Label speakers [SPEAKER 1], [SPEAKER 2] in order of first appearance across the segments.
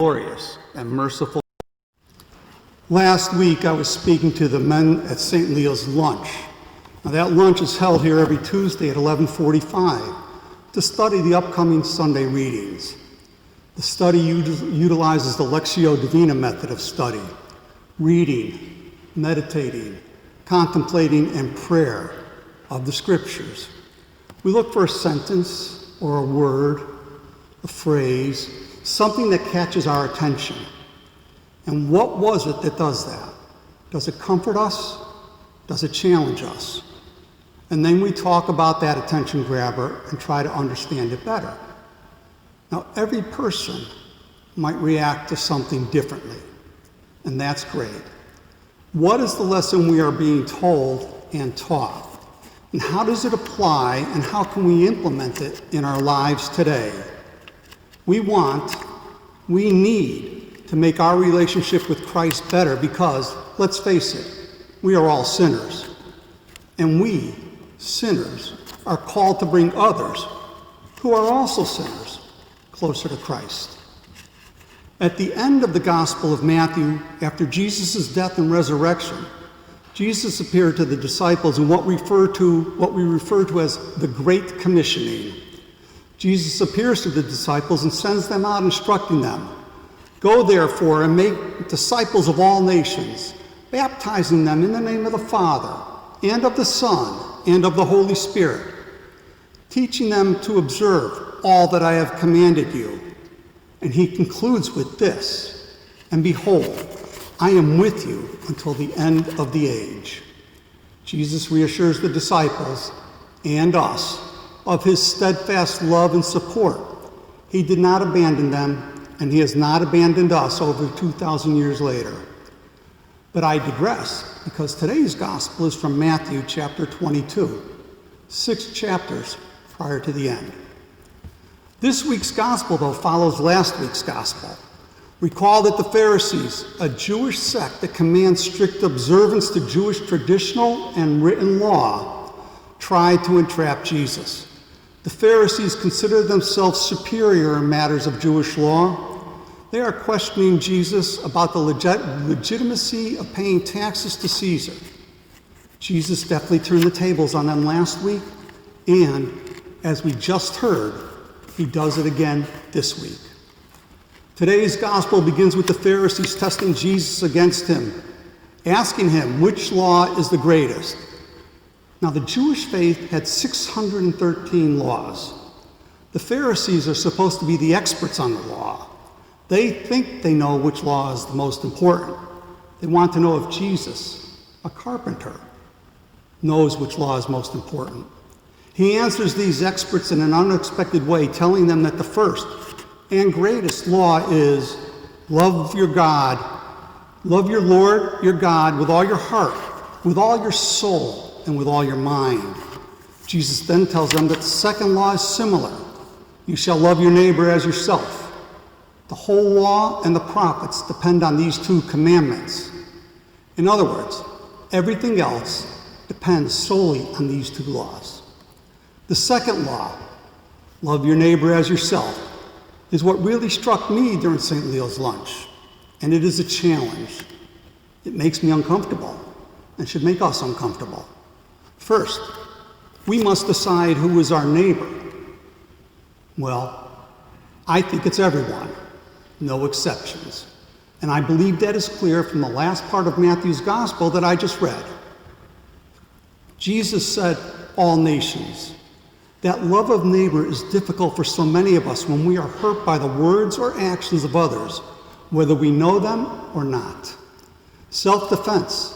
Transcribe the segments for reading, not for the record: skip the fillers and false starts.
[SPEAKER 1] glorious and merciful. Last week I was speaking to the men at St. Leo's lunch. Now that lunch is held here every Tuesday at 11:45 to study the upcoming Sunday readings. The study utilizes the Lectio Divina method of study, reading, meditating, contemplating, and prayer of the Scriptures. We look for a sentence or a word, a phrase, something that catches our attention. And what was it that does that? Does it comfort us? Does it challenge us? And then we talk about that attention grabber and try to understand it better. Now, every person might react to something differently, and that's great. What is the lesson we are being told and taught? And how does it apply, and how can we implement it in our lives today? We need to make our relationship with Christ better because, let's face it, we are all sinners. And we, sinners, are called to bring others, who are also sinners, closer to Christ. At the end of the Gospel of Matthew, after Jesus' death and resurrection, Jesus appeared to the disciples in what we refer to as the Great Commissioning. Jesus appears to the disciples and sends them out instructing them, "Go therefore and make disciples of all nations, baptizing them in the name of the Father, and of the Son, and of the Holy Spirit, teaching them to observe all that I have commanded you." And he concludes with this, "And behold, I am with you until the end of the age." Jesus reassures the disciples and us of his steadfast love and support. He did not abandon them, and he has not abandoned us over 2,000 years later. But I digress, because today's gospel is from Matthew chapter 22, 6 chapters prior to the end. This week's gospel, though, follows last week's gospel. Recall that the Pharisees, a Jewish sect that commands strict observance to Jewish traditional and written law, tried to entrap Jesus. The Pharisees consider themselves superior in matters of Jewish law. They are questioning Jesus about the legitimacy of paying taxes to Caesar. Jesus definitely turned the tables on them last week, and as we just heard, he does it again this week. Today's gospel begins with the Pharisees testing Jesus against him, asking him which law is the greatest. Now, the Jewish faith had 613 laws. The Pharisees are supposed to be the experts on the law. They think they know which law is the most important. They want to know if Jesus, a carpenter, knows which law is most important. He answers these experts in an unexpected way, telling them that the first and greatest law is love your God. Love your Lord, your God, with all your heart, with all your soul, and with all your mind. Jesus then tells them that the second law is similar. You shall love your neighbor as yourself. The whole law and the prophets depend on these two commandments. In other words, everything else depends solely on these two laws. The second law, love your neighbor as yourself, is what really struck me during St. Leo's lunch, and it is a challenge. It makes me uncomfortable and should make us uncomfortable. First, we must decide who is our neighbor. Well, I think it's everyone, no exceptions. And I believe that is clear from the last part of Matthew's gospel that I just read. Jesus said, all nations. That love of neighbor is difficult for so many of us when we are hurt by the words or actions of others, whether we know them or not. Self-defense,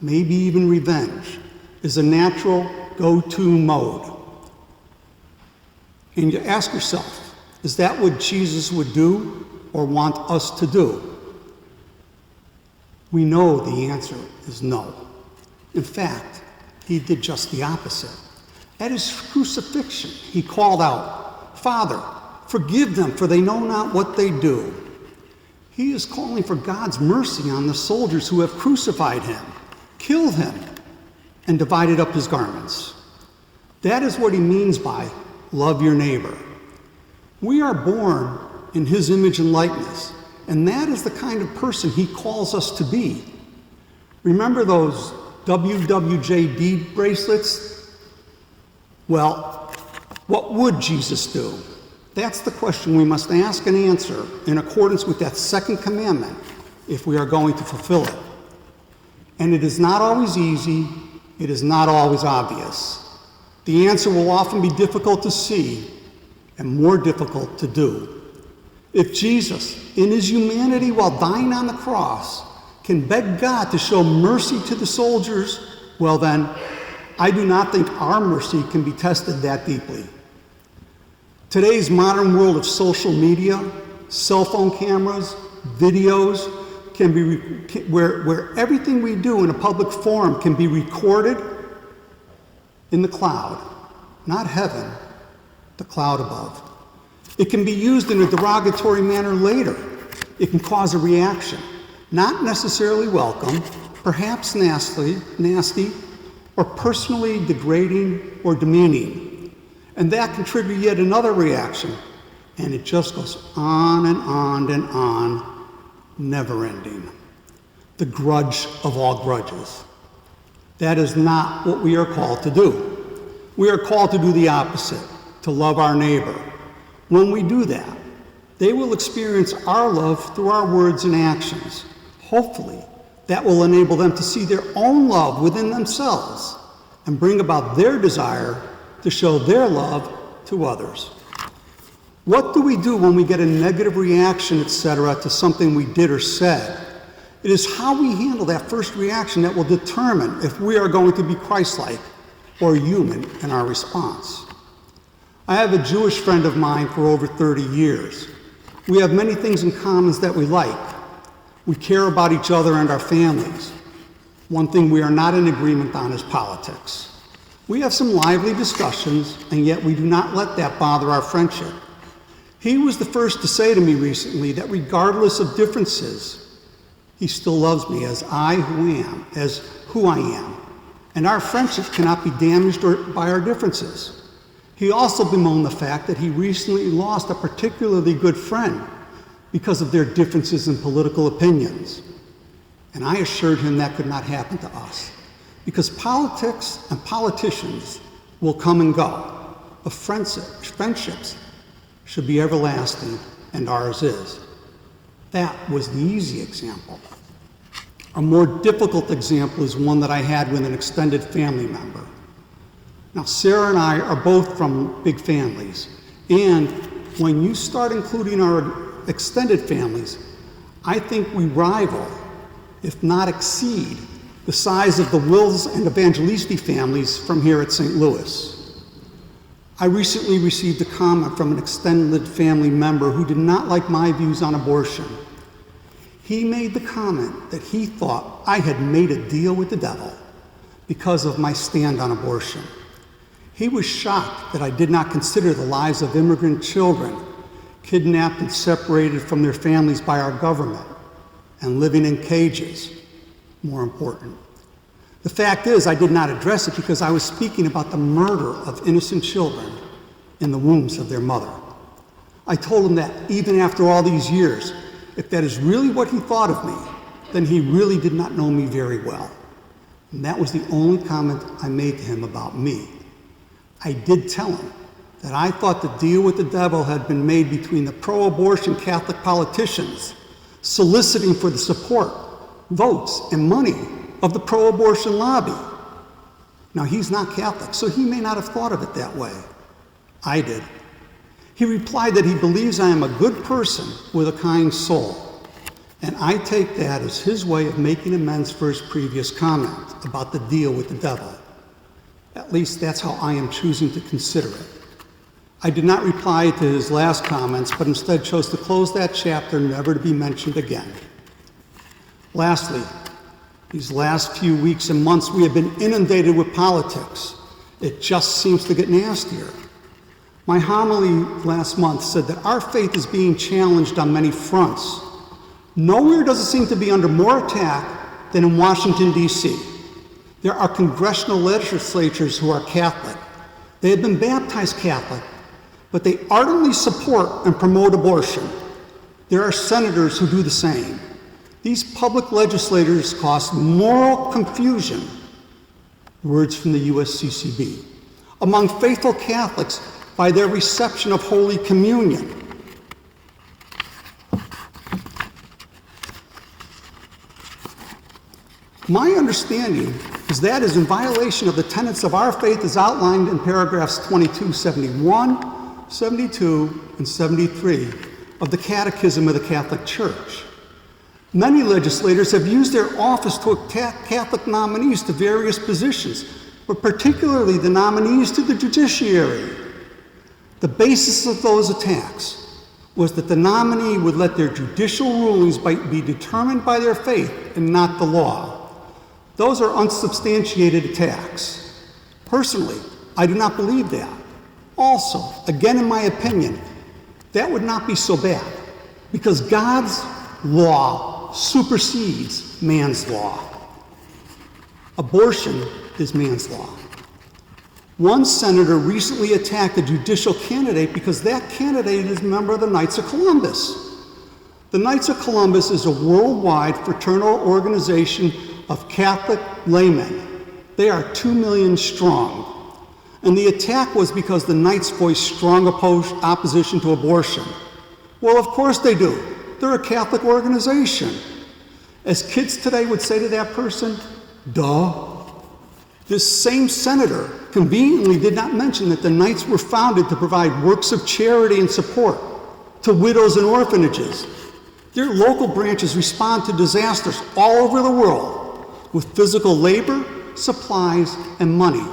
[SPEAKER 1] maybe even revenge, is a natural go-to mode. And you ask yourself, is that what Jesus would do or want us to do? We know the answer is no. In fact, he did just the opposite. At his crucifixion, he called out, "Father, forgive them, for they know not what they do." He is calling for God's mercy on the soldiers who have crucified him, killed him, and divided up his garments. That is what he means by love your neighbor. We are born in his image and likeness, and that is the kind of person he calls us to be. Remember those WWJD bracelets? Well, what would Jesus do? That's the question we must ask and answer in accordance with that second commandment if we are going to fulfill it. And it is not always easy, it is not always obvious. The answer will often be difficult to see and more difficult to do. If Jesus, in his humanity while dying on the cross, can beg God to show mercy to the soldiers, well then, I do not think our mercy can be tested that deeply. Today's modern world of social media, cell phone cameras, videos, where everything we do in a public forum can be recorded in the cloud, not heaven, the cloud above. It can be used in a derogatory manner later. It can cause a reaction, not necessarily welcome, perhaps nasty, or personally degrading or demeaning. And that can trigger yet another reaction, and it just goes on and on and on, never ending. The grudge of all grudges. That is not what we are called to do. We are called to do the opposite, to love our neighbor. When we do that, they will experience our love through our words and actions. Hopefully, that will enable them to see their own love within themselves and bring about their desire to show their love to others. What do we do when we get a negative reaction, etc., to something we did or said? It is how we handle that first reaction that will determine if we are going to be Christ-like or human in our response. I have a Jewish friend of mine for over 30 years. We have many things in common that we like. We care about each other and our families. One thing we are not in agreement on is politics. We have some lively discussions, and yet we do not let that bother our friendship. He was the first to say to me recently that regardless of differences, he still loves me as who I am, and our friendship cannot be damaged by our differences. He also bemoaned the fact that he recently lost a particularly good friend because of their differences in political opinions. And I assured him that could not happen to us, because politics and politicians will come and go, but friendships should be everlasting, and ours is. That was the easy example. A more difficult example is one that I had with an extended family member. Now, Sarah and I are both from big families, and when you start including our extended families, I think we rival, if not exceed, the size of the Wills and Evangelisti families from here at St. Louis. I recently received a comment from an extended family member who did not like my views on abortion. He made the comment that he thought I had made a deal with the devil because of my stand on abortion. He was shocked that I did not consider the lives of immigrant children kidnapped and separated from their families by our government and living in cages more important. The fact is, I did not address it because I was speaking about the murder of innocent children in the wombs of their mother. I told him that even after all these years, if that is really what he thought of me, then he really did not know me very well. And that was the only comment I made to him about me. I did tell him that I thought the deal with the devil had been made between the pro-abortion Catholic politicians soliciting for the support, votes, and money of the pro-abortion lobby. Now, he's not Catholic, so he may not have thought of it that way. I did. He replied that he believes I am a good person with a kind soul, and I take that as his way of making amends for his previous comment about the deal with the devil. At least that's how I am choosing to consider it. I did not reply to his last comments, but instead chose to close that chapter, never to be mentioned again. Lastly, these last few weeks and months, we have been inundated with politics. It just seems to get nastier. My homily last month said that our faith is being challenged on many fronts. Nowhere does it seem to be under more attack than in Washington, D.C. There are congressional legislatures who are Catholic. They have been baptized Catholic, but they ardently support and promote abortion. there are senators who do the same. These public legislators cause moral confusion, words from the USCCB, among faithful Catholics by their reception of Holy Communion. My understanding is that is in violation of the tenets of our faith as outlined in paragraphs 22, 71, 72, and 73 of the Catechism of the Catholic Church. Many legislators have used their office to attack Catholic nominees to various positions, but particularly the nominees to the judiciary. The basis of those attacks was that the nominee would let their judicial rulings be determined by their faith and not the law. Those are unsubstantiated attacks. Personally, I do not believe that. Also, again in my opinion, that would not be so bad, because God's law supersedes man's law. Abortion is man's law. One senator recently attacked a judicial candidate because that candidate is a member of the Knights of Columbus. The Knights of Columbus is a worldwide fraternal organization of Catholic laymen. They are 2 million strong. And the attack was because the Knights voiced strong opposition to abortion. Well, of course they do. They're a Catholic organization. As kids today would say to that person, duh. This same senator conveniently did not mention that the Knights were founded to provide works of charity and support to widows and orphanages. Their local branches respond to disasters all over the world with physical labor, supplies, and money,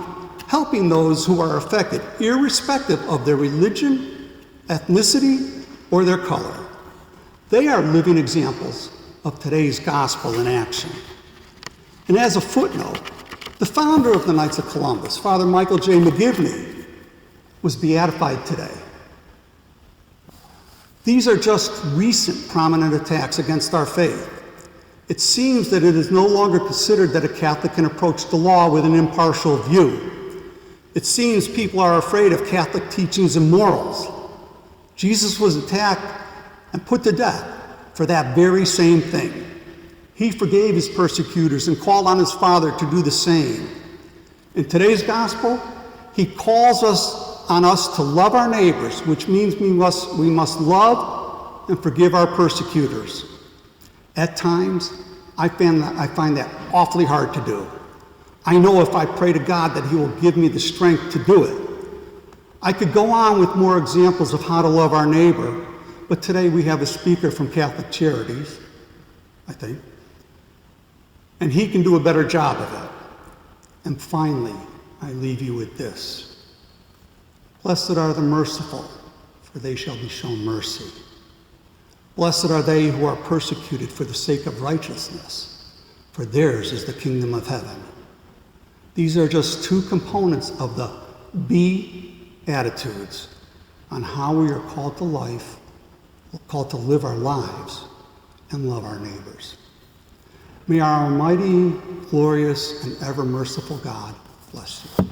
[SPEAKER 1] helping those who are affected, irrespective of their religion, ethnicity, or their color. They are living examples of today's gospel in action. And as a footnote, the founder of the Knights of Columbus, Father Michael J. McGivney, was beatified today. These are just recent prominent attacks against our faith. It seems that it is no longer considered that a Catholic can approach the law with an impartial view. It seems people are afraid of Catholic teachings and morals. Jesus was attacked and put to death for that very same thing. He forgave his persecutors and called on his Father to do the same. In today's gospel, he calls on us to love our neighbors, which means we must love and forgive our persecutors. At times, I find that awfully hard to do. I know if I pray to God that he will give me the strength to do it. I could go on with more examples of how to love our neighbor, but today we have a speaker from Catholic Charities, I think, and he can do a better job of it. And finally, I leave you with this. Blessed are the merciful, for they shall be shown mercy. Blessed are they who are persecuted for the sake of righteousness, for theirs is the kingdom of heaven. These are just two components of the Beatitudes on how we are called to life, called to live our lives and love our neighbors. May our almighty, glorious, and ever merciful God bless you.